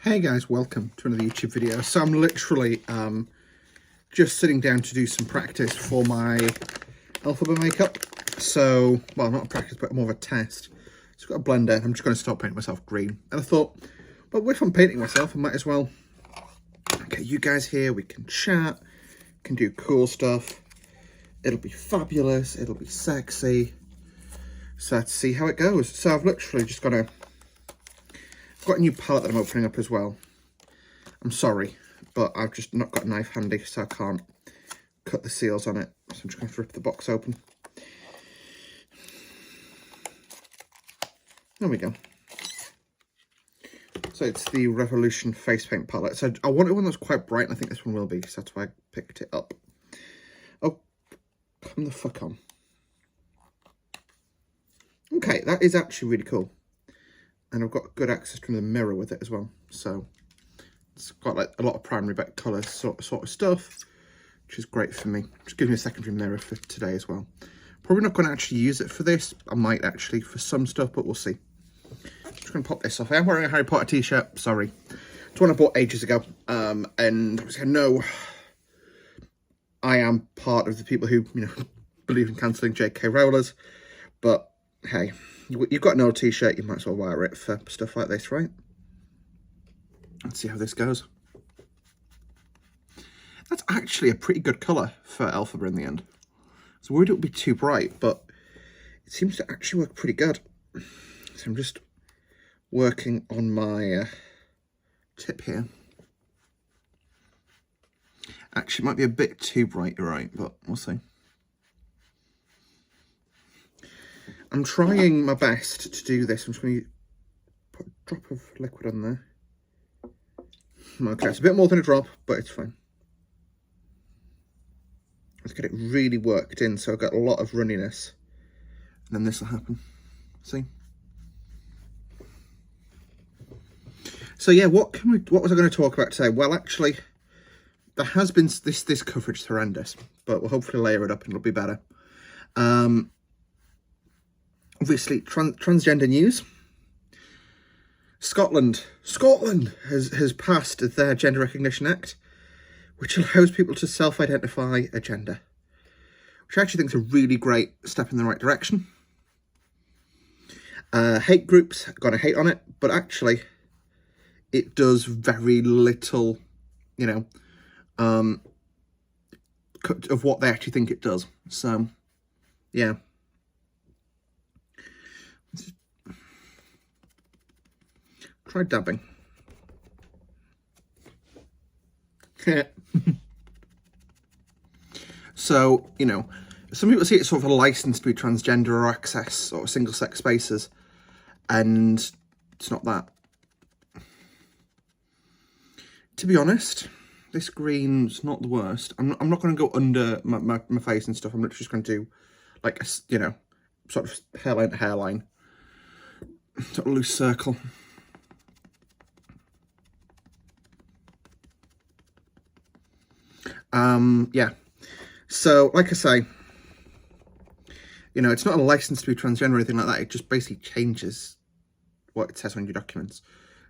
Hey guys, welcome to another YouTube video. So I'm literally just sitting down to do some practice for my Elpheba makeup. So, well, not a practice, but more of a test. So I've got a blender. I'm just going to start painting myself green. And I thought, well, if I'm painting myself, I might as well get you guys here. We can chat, can do cool stuff. It'll be fabulous. It'll be sexy. So let's see how it goes. So I've literally just got a new palette that I'm opening up as well. I'm sorry, but I've just not got a knife handy, so I can't cut the seals on it. So I'm just going to rip the box open. There we go. So it's the Revolution face paint palette. So I wanted one that's quite bright, and I think this one will be, so that's why I picked it up. Oh, come the fuck on. Okay, that is actually really cool. And I've got good access to the mirror with it as well. So it's got like a lot of primary back colour sort of stuff, which is great for me. Just gives me a secondary mirror for today as well. Probably not going to actually use it for this. I might actually for some stuff, but we'll see. Just going to pop this off. I am wearing a Harry Potter t-shirt. Sorry. It's one I bought ages ago. And I know I am part of the people who, believe in cancelling J.K. Rowlers. But hey, you've got an old t-shirt, you might as well wear it for stuff like this, right? Let's see how this goes. That's actually a pretty good colour for Elpheba in the end. I was worried it would be too bright, but it seems to actually work pretty good. So I'm just working on my tip here. Actually, it might be a bit too bright, you're right, but we'll see. I'm trying my best to do this. I'm just going to put a drop of liquid on there. Okay, it's a bit more than a drop, but it's fine. Let's get it really worked in so I've got a lot of runniness. And then this will happen. See? So yeah, what was I going to talk about today? Well, actually, there has been this coverage is horrendous, but we'll hopefully layer it up and it'll be better. Obviously, transgender news. Scotland has passed their Gender Recognition Act, which allows people to self-identify a gender, which I actually think is a really great step in the right direction. Hate groups are going to hate on it, but actually, it does very little, of what they actually think it does. So, yeah. Try dabbing. So, some people see it sort of a license to be transgender or access sort of single-sex spaces, and it's not that. To be honest, this green's not the worst. I'm not going to go under my face and stuff. I'm literally just going to do, like, a, sort of hairline to hairline. Sort of loose circle. Yeah. So, like I say, it's not a license to be transgender or anything like that. It just basically changes what it says on your documents.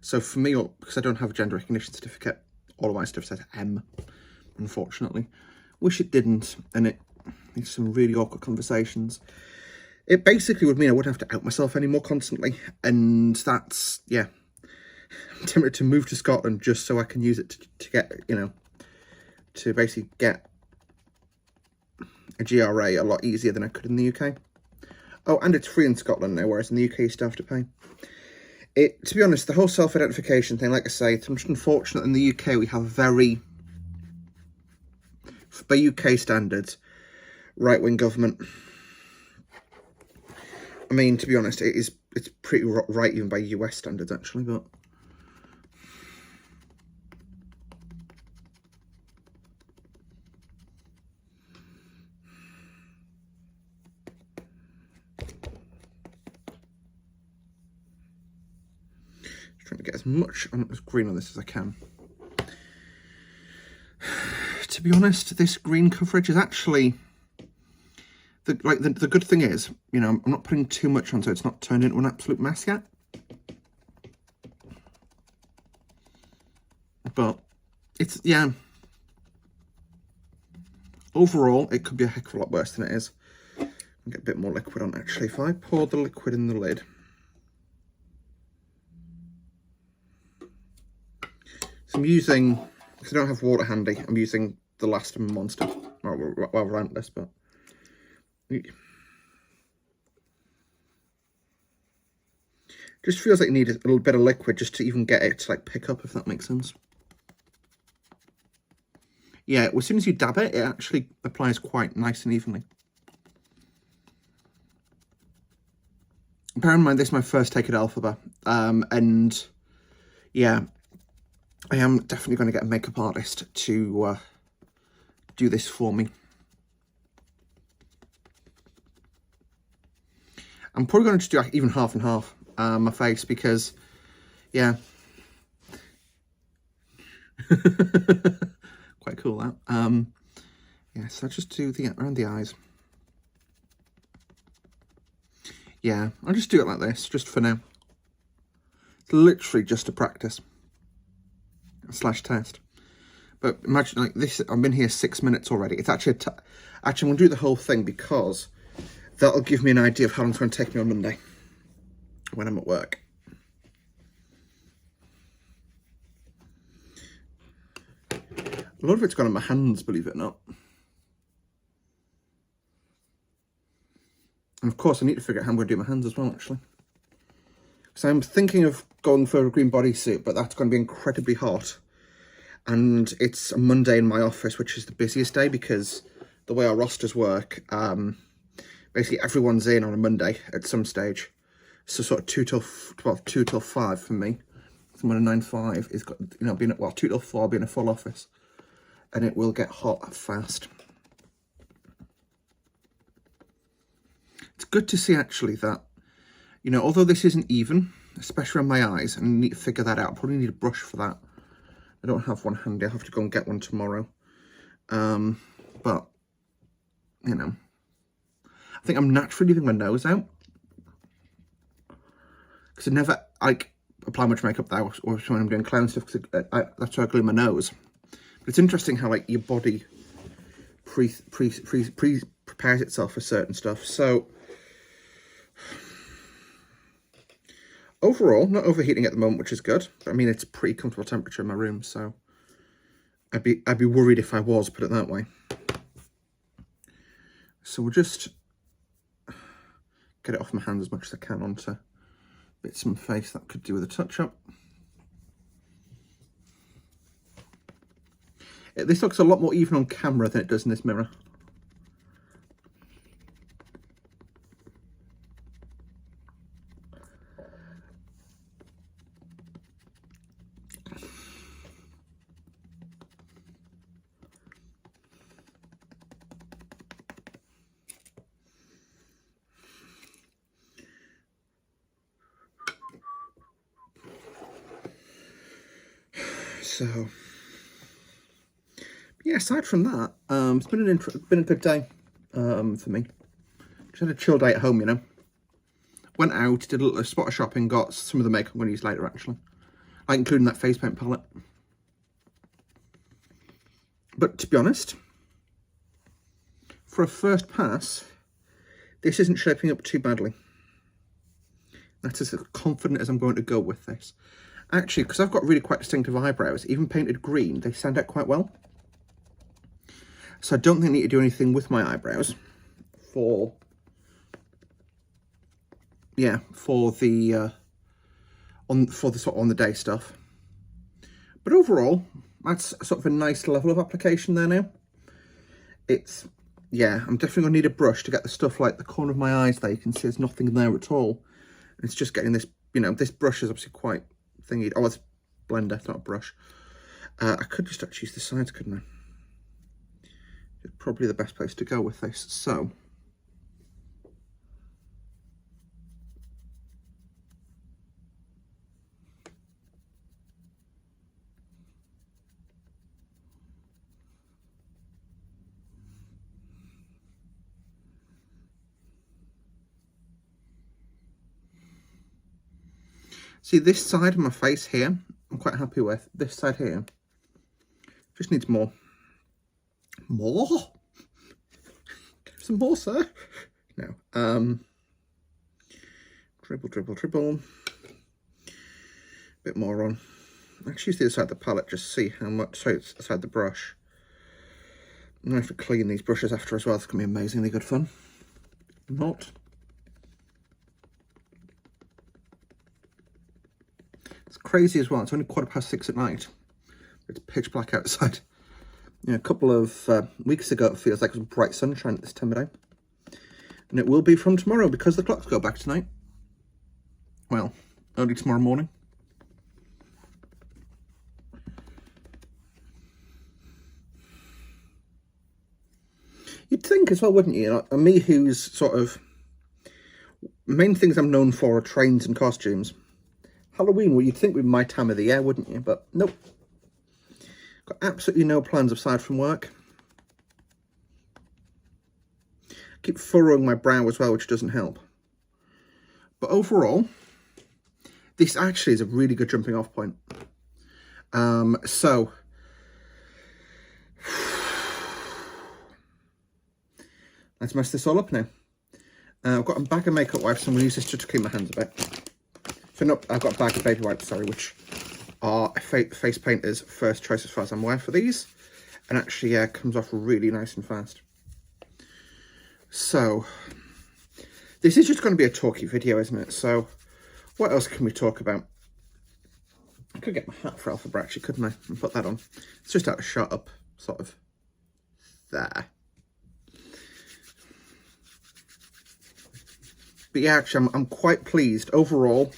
So for me, because I don't have a gender recognition certificate, all of my stuff says M, unfortunately. Wish it didn't, and it leads to some really awkward conversations. It basically would mean I wouldn't have to out myself anymore constantly, and that's, yeah. I'm tempted to move to Scotland just so I can use it to get, to basically get a GRA a lot easier than I could in the UK. Oh, and it's free in Scotland now, whereas in the UK you still have to pay. To be honest, the whole self-identification thing, like I say, it's just unfortunate in the UK we have very, by UK standards, right-wing government. I mean, to be honest, it's pretty right even by US standards, actually, but... Trying to get as much as green on this as I can. To be honest, this green coverage is actually the good thing is, I'm not putting too much on, so it's not turned into an absolute mess yet. But it's, yeah. Overall, it could be a heck of a lot worse than it is. I'll get a bit more liquid on, actually. If I pour the liquid in the lid. So I'm using, because I don't have water handy, I'm using the last Monster. Well, Relentless, but... Just feels like you need a little bit of liquid just to even get it to like pick up, if that makes sense. Yeah, as soon as you dab it, it actually applies quite nice and evenly. Bear in mind, this is my first take at Elpheba, and yeah, I am definitely going to get a makeup artist to do this for me. I'm probably going to just do even half and half my face because, yeah. Quite cool, that. Yeah, so I'll just do around the eyes. Yeah, I'll just do it like this, just for now. It's literally just a practice / test. But imagine, like this, I've been here 6 minutes already. It's actually, actually, I'm going to do the whole thing because that'll give me an idea of how long it's going to take me on Monday when I'm at work. A lot of it's gone on my hands, believe it or not. And of course, I need to figure out how I'm going to do my hands as well, actually. So I'm thinking of going for a green bodysuit, but that's going to be incredibly hot. And it's a Monday in my office, which is the busiest day because the way our rosters work, basically everyone's in on a Monday at some stage. So sort of 2 till 5 for me. So when a 9-5 is, you know, being at, well, 2 till 4 being a full office. And it will get hot fast. It's good to see, actually, that, you know, although this isn't even, especially on my eyes, and I need to figure that out. I probably need a brush for that. I don't have one handy. I'll have to go and get one tomorrow. But, you know, I think I'm naturally leaving my nose out. Because I never, like, apply much makeup there, or when I'm doing clown stuff, because that's why I glue my nose. But it's interesting how, like, your body prepares itself for certain stuff. So, overall, not overheating at the moment, which is good. But, I mean, it's pretty comfortable temperature in my room, so I'd be worried if I was, put it that way. So we'll just get it off my hands as much as I can onto bits of my face that could do with a touch-up. This looks a lot more even on camera than it does in this mirror. So, yeah, aside from that, it's been a good day for me. Just had a chill day at home, you know. Went out, did a spot of shopping, got some of the makeup I'm going to use later, actually. Like including that face paint palette. But to be honest, for a first pass, this isn't shaping up too badly. That's as confident as I'm going to go with this. Actually, because I've got really quite distinctive eyebrows, even painted green, they stand out quite well. So I don't think I need to do anything with my eyebrows for the on the day stuff. But overall, that's sort of a nice level of application there now. It's, yeah, I'm definitely going to need a brush to get the stuff like the corner of my eyes there. You can see there's nothing there at all. It's just getting this, you know, this brush is obviously quite thingy. Oh, it's a blender, not a brush. I could just actually use the sides, couldn't I? It's probably the best place to go with this. So, see this side of my face here, I'm quite happy with. This side here, Just needs more. More? Some more, sir. No. Dribble, dribble, dribble. Bit more on. Actually use the other side of the palette, just see how much, so it's inside the brush. I'm going to have to clean these brushes after as well. It's going to be amazingly good fun. Not. It's crazy as well. It's only 6:15 at night. It's pitch black outside. Yeah, a couple of weeks ago, it feels like it was bright sunshine at this time of day. And it will be from tomorrow because the clocks go back tonight. Well, early tomorrow morning. You'd think as well, wouldn't you? Like, me, who's sort of... main things I'm known for are trains and costumes. Halloween, well, you'd think would be my time of the year, wouldn't you? But nope. Got absolutely no plans aside from work. I keep furrowing my brow as well, which doesn't help. But overall, this actually is a really good jumping off point. So... let's mess this all up now. I've got a bag of makeup wipes, so I'm going to use this just to clean my hands a bit. So no, I've got a bag of baby wipes, sorry, which are face painter's first choice as far as I'm aware for these. And actually, comes off really nice and fast. So, this is just going to be a talky video, isn't it? So, what else can we talk about? I could get my hat for Elpheba, actually, couldn't I? And put that on. It's just out of shot up, sort of, there. But yeah, actually, I'm quite pleased overall.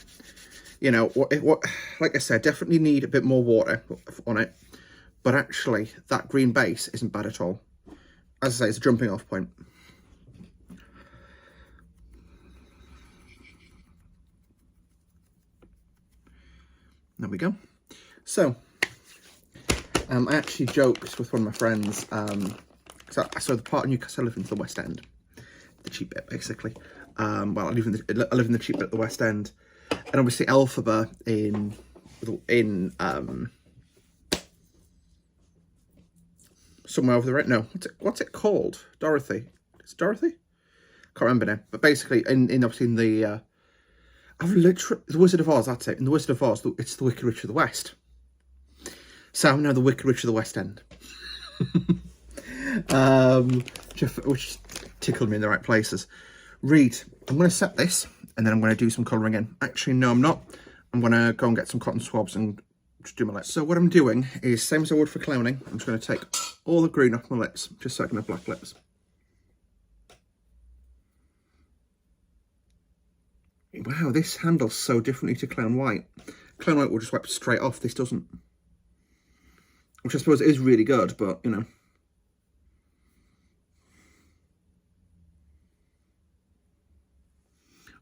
You know, what like I said, definitely need a bit more water on it. But actually, that green base isn't bad at all. As I say, it's a jumping off point. There we go. So, I actually joked with one of my friends. So the part of Newcastle, I live in the West End, the cheap bit basically. Well, I live in the cheap bit at the West End, and obviously Elpheba in somewhere over the right. No, what's it called? Dorothy. It's Dorothy. Can't remember now. But basically, obviously in the the Wizard of Oz. That's it. In the Wizard of Oz, it's the Wicked Witch of the West. So I'm now the Wicked Witch of the West End. Which tickled me in the right places. Reed, I'm going to set this and then I'm going to do some colouring in. Actually, no, I'm not. I'm going to go and get some cotton swabs and just do my lips. So what I'm doing is, same as I would for clowning, I'm just going to take all the green off my lips, just so I can have black lips. Wow, this handles so differently to Clown White. Clown White will just wipe straight off, this doesn't. Which I suppose is really good, but, you know.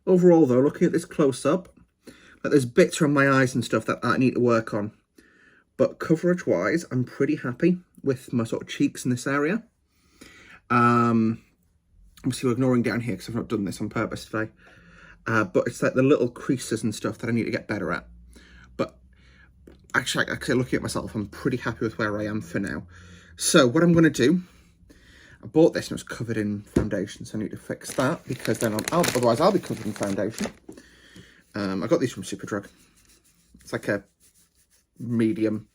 Overall, though, looking at this close-up, like there's bits around my eyes and stuff that I need to work on. But coverage-wise, I'm pretty happy with my sort of cheeks in this area. Obviously, we're ignoring down here because I've not done this on purpose today. But it's like the little creases and stuff that I need to get better at. But actually, looking at myself, I'm pretty happy with where I am for now. So what I'm going to do, I bought this and it was covered in foundation, so I need to fix that because then otherwise I'll be covered in foundation. I got these from Superdrug. It's like a medium,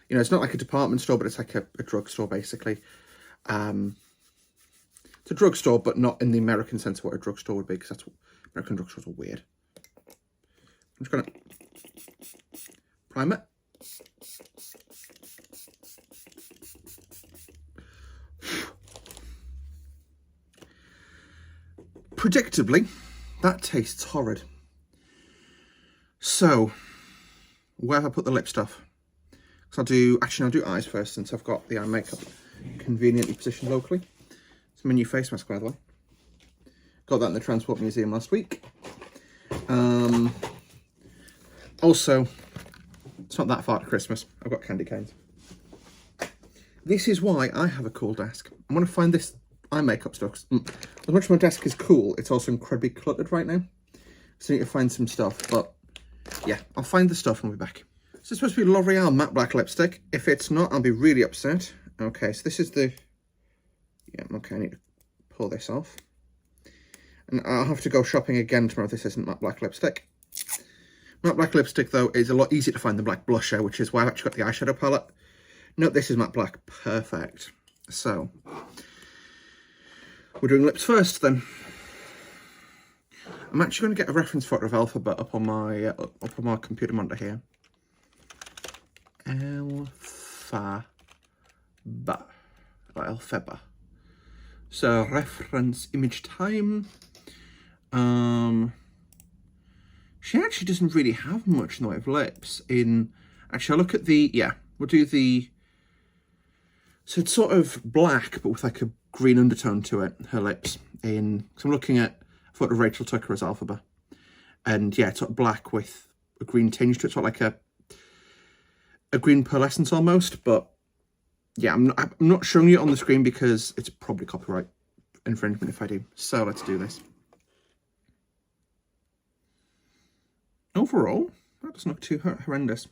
you know, it's not like a department store, but it's like a drugstore basically. It's a drugstore, but not in the American sense of what a drugstore would be, because that's what American drugstores are weird. I'm just gonna prime it. Predictably, that tastes horrid. So, where have I put the lip stuff? So I'll do eyes first, since I've got the eye makeup conveniently positioned locally. It's my new face mask, by the way. Got that in the Transport Museum last week. Also, it's not that far to Christmas. I've got candy canes. This is why I have a cool desk. I want to find this eye makeup stuff. As much as my desk is cool, it's also incredibly cluttered right now. So I need to find some stuff, but yeah, I'll find the stuff and we'll be back. So it's supposed to be L'Oreal matte black lipstick. If it's not, I'll be really upset. Okay, so this is the... Yeah, okay, I need to pull this off. And I'll have to go shopping again tomorrow if this isn't matte black lipstick. Matte black lipstick, though, is a lot easier to find than black blusher, which is why I've actually got the eyeshadow palette. Note, this is matte black. Perfect. So, we're doing lips first, then. I'm actually going to get a reference photo of Elpheba up on my computer monitor here. Elpheba. Or Elpheba. So, reference image time. She actually doesn't really have much in the way of lips. Actually, I'll look at the... Yeah, we'll do the... So it's sort of black, but with like a green undertone to it, her lips. So I'm looking at a photo of Rachel Tucker as Elpheba. And yeah, it's sort of black with a green tinge to it. Sort of like a green pearlescence almost. But yeah, I'm not showing you it on the screen because it's probably copyright infringement if I do. So let's do this. Overall, that doesn't look too horrendous.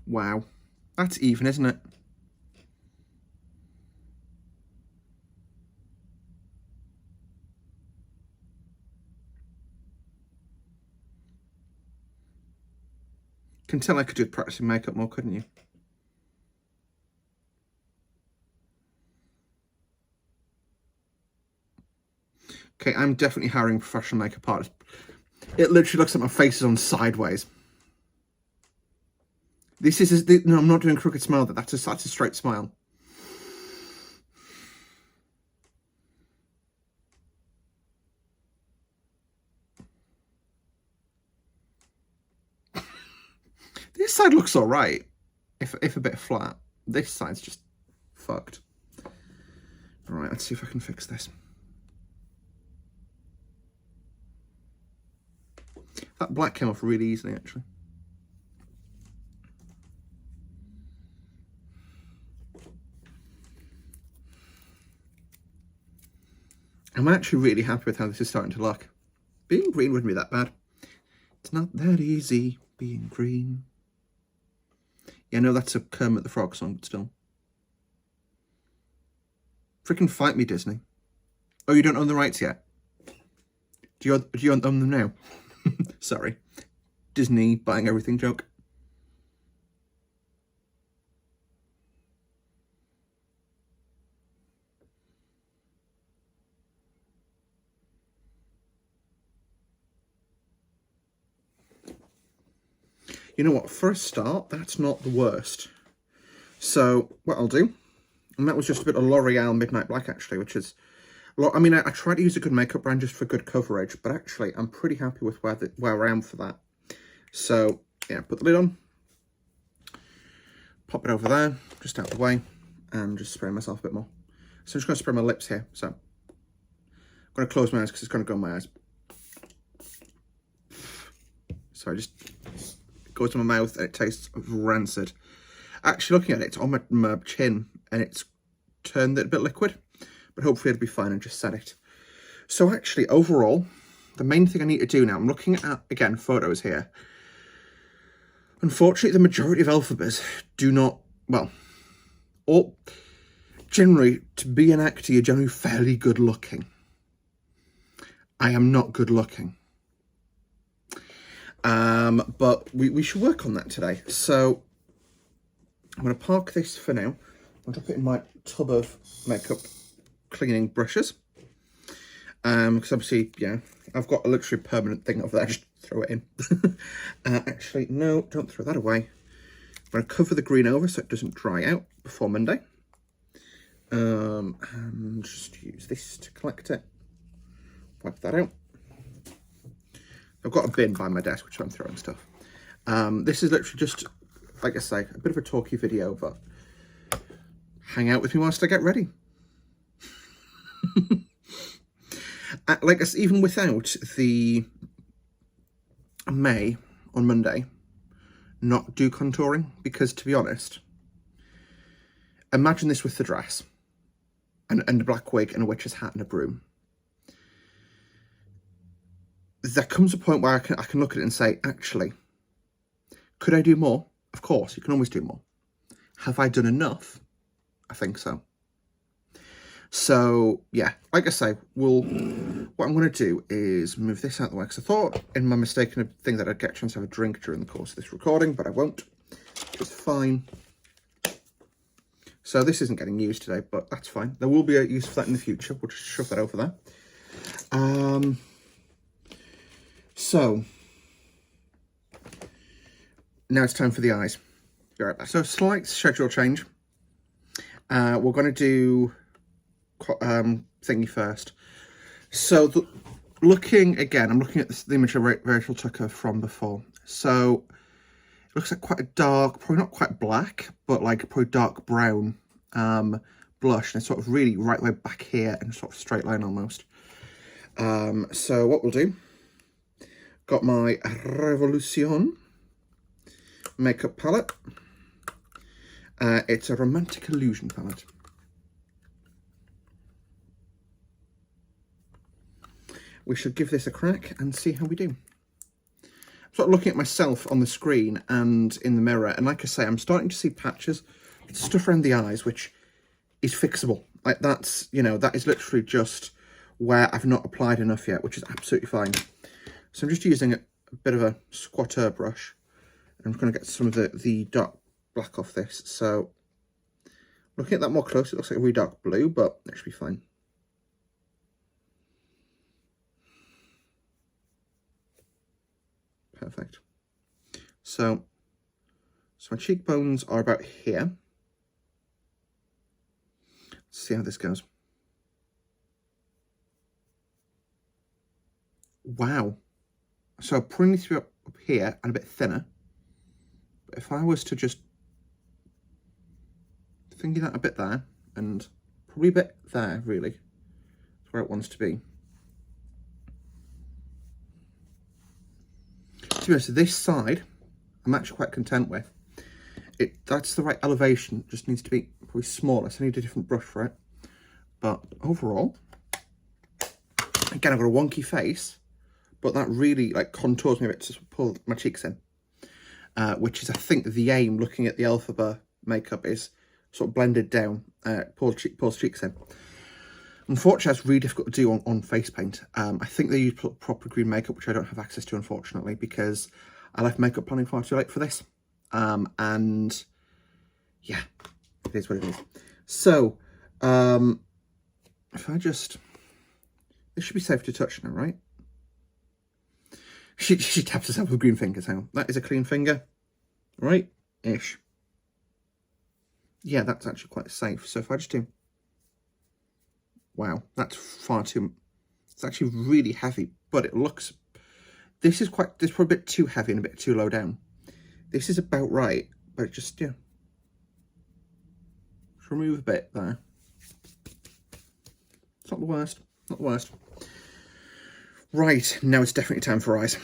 Wow, that's even, isn't it? Can tell I could do with practicing makeup more, couldn't you? Okay, I'm definitely hiring a professional makeup artist. It literally looks like my face is on sideways. This is... No, I'm not doing a crooked smile. That's a straight smile. This side looks all right, if a bit flat. This side's just fucked. All right, let's see if I can fix this. That black came off really easily, actually. I'm actually really happy with how this is starting to look. Being green wouldn't be that bad. It's not that easy being green. Yeah, no, that's a Kermit the Frog song, but still. Freaking fight me, Disney. Oh, you don't own the rights yet? Do you own them now? Sorry. Disney buying everything joke. You know what, for a start, that's not the worst. So, what I'll do, and that was just a bit of L'Oreal Midnight Black, actually, which is... I mean, I try to use a good makeup brand just for good coverage, but actually, I'm pretty happy with where I am for that. So, yeah, put the lid on. Pop it over there, just out the way, and just spray myself a bit more. So I'm just going to spray my lips here. So, I'm going to close my eyes because it's going to go in my eyes. So I just... goes to my mouth and it tastes rancid. Actually, looking at it, it's on my chin and it's turned it a bit liquid, but hopefully it'll be fine and just set it. So actually, overall, the main thing I need to do now, I'm looking at, again, photos here. Unfortunately, the majority of Elphebas do not, well, or generally, to be an actor, you're generally fairly good looking. I am not good looking. But we should work on that today. So I'm going to park this for now. I'll drop it in my tub of makeup cleaning brushes. Because obviously, yeah, I've got a literally permanent thing over there. Just throw it in. Actually, no, don't throw that away. I'm going to cover the green over so it doesn't dry out before Monday. And just use this to collect it. Wipe that out. I've got a bin by my desk, which I'm throwing stuff. This is literally just, like I say, a bit of a talky video, but hang out with me whilst I get ready. Like I said, even without the May on Monday not do contouring, because to be honest, imagine this with the dress and a black wig and a witch's hat and a broom. There comes a point where I can look at it and say, actually, could I do more? Of course, you can always do more. Have I done enough? I think so. So, yeah, like I say, what I'm going to do is move this out of the way, because I thought in my mistaken thing that I'd get a chance to have a drink during the course of this recording, but I won't, which is fine. So this isn't getting used today, but that's fine. There will be a use for that in the future. We'll just shove that over there. So, now it's time for the eyes. Be right back. So, slight schedule change. We're going to do thingy first. So, looking again, I'm looking at the image of Rachel Tucker from before. So, it looks like quite a dark, probably not quite black, but like probably dark brown blush. And it's sort of really right way back here and sort of straight line almost. So, what we'll do, got my Revolution makeup palette. It's a Romantic Illusion palette. We should give this a crack and see how we do. I'm sort of looking at myself on the screen and in the mirror, and like I say, I'm starting to see patches, stuff around the eyes, which is fixable. Like that's, you know, that is literally just where I've not applied enough yet, which is absolutely fine. So I'm just using a bit of a squatter brush. I'm going to get some of the dark black off this. So looking at that more close, it looks like a really dark blue, but that should be fine. Perfect. So my cheekbones are about here. Let's see how this goes. Wow. So probably needs to be up here and a bit thinner. But if I was to just finger that a bit there, and probably a bit there, really, is where it wants to be. To be honest, this side, I'm actually quite content with. That's the right elevation, it just needs to be probably smaller, so I need a different brush for it. But overall, again, I've got a wonky face, but that really like contours me a bit to pull my cheeks in, which is, I think, the aim. Looking at the Elpheba makeup is sort of blended down, pulls cheeks in. Unfortunately, that's really difficult to do on face paint. I think they use proper green makeup, which I don't have access to, unfortunately, because I left makeup planning far too late for this. And yeah, it is what it is. So, if I just, this should be safe to touch now, right? She taps herself with green fingers. Hang on. That is a clean finger, right? Ish. Yeah, that's actually quite safe. So if I just do, wow, that's far too, it's actually really heavy, but it looks, this is probably a bit too heavy and a bit too low down. This is about right, but just, yeah. Just remove a bit there. It's not the worst, not the worst. Right, now it's definitely time for eyes.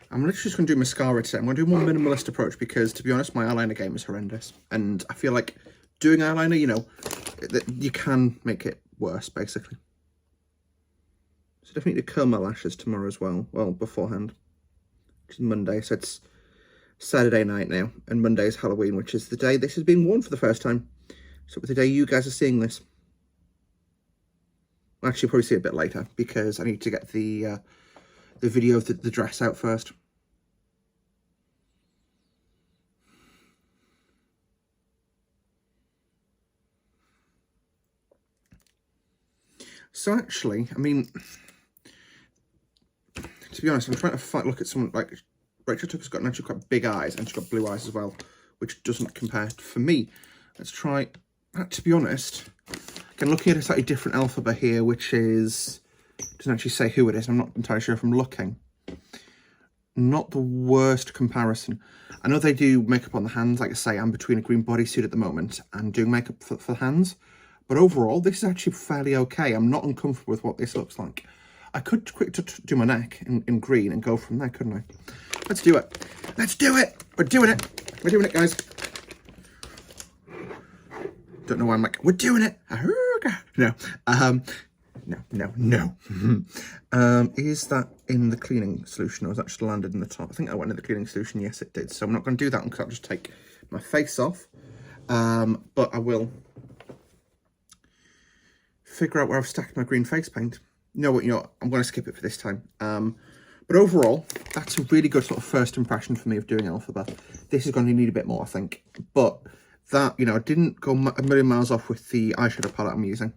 I'm literally just going to do mascara today. I'm going to do a more minimalist approach because, to be honest, my eyeliner game is horrendous. And I feel like doing eyeliner, you know, you can make it worse, basically. So definitely need to curl my lashes tomorrow as well. Well, beforehand. Which is Monday, so it's Saturday night now. And Monday is Halloween, which is the day this is being worn for the first time. So it's the day you guys are seeing this. I'll actually probably see it a bit later because I need to get the video of the dress out first. So actually, I mean, to be honest, I'm trying to look at someone like Rachel Tucker's got actually quite big eyes and she's got blue eyes as well, which doesn't compare for me. Let's try, to be honest, again, looking at a slightly different Elpheba here, which is, doesn't actually say who it is. I'm not entirely sure if I'm looking. Not the worst comparison. I know they do makeup on the hands. Like I say, I'm between a green bodysuit at the moment and doing makeup for the hands. But overall, this is actually fairly okay. I'm not uncomfortable with what this looks like. I could quickly do my neck in green and go from there, couldn't I? Let's do it. Let's do it. We're doing it. We're doing it, guys. Don't know why I'm like, we're doing it. No. No. Is that in the cleaning solution, or is that just landed in the top? I think I went in the cleaning solution. Yes, it did. So I'm not going to do that one because I'll just take my face off. But I will figure out where I've stacked my green face paint. No, what, I'm going to skip it for this time. But overall, that's a really good sort of first impression for me of doing Elpheba. This is going to need a bit more, I think. But that, I didn't go a million miles off with the eyeshadow palette I'm using.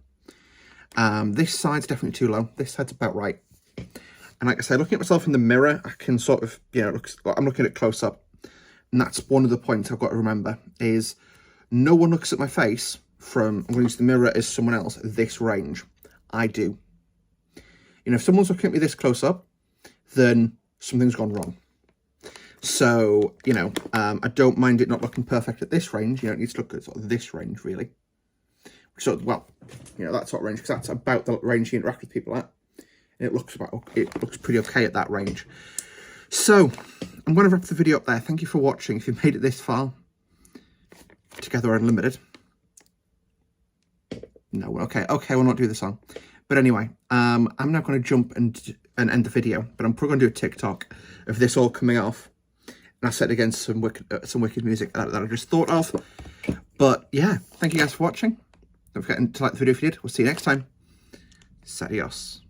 This side's definitely too low. This side's about right. And like I said, looking at myself in the mirror, I can sort of, I'm looking at close up. And that's one of the points I've got to remember is no one looks at my face from, I'm going to use the mirror as someone else, this range. I do. If someone's looking at me this close up, then something's gone wrong. So, I don't mind it not looking perfect at this range. It needs to look at sort of this range, really. So, well, that sort of range, because that's about the range you interact with people at. And it looks pretty okay at that range. So, I'm going to wrap the video up there. Thank you for watching. If you've made it this far, Together Unlimited. No, okay, we'll not do the song. But anyway, I'm now going to jump and end the video. But I'm probably going to do a TikTok of this all coming off. And I set against some wicked music that I just thought of. But yeah, thank you guys for watching. Don't forget to like the video if you did. We'll see you next time. Adios.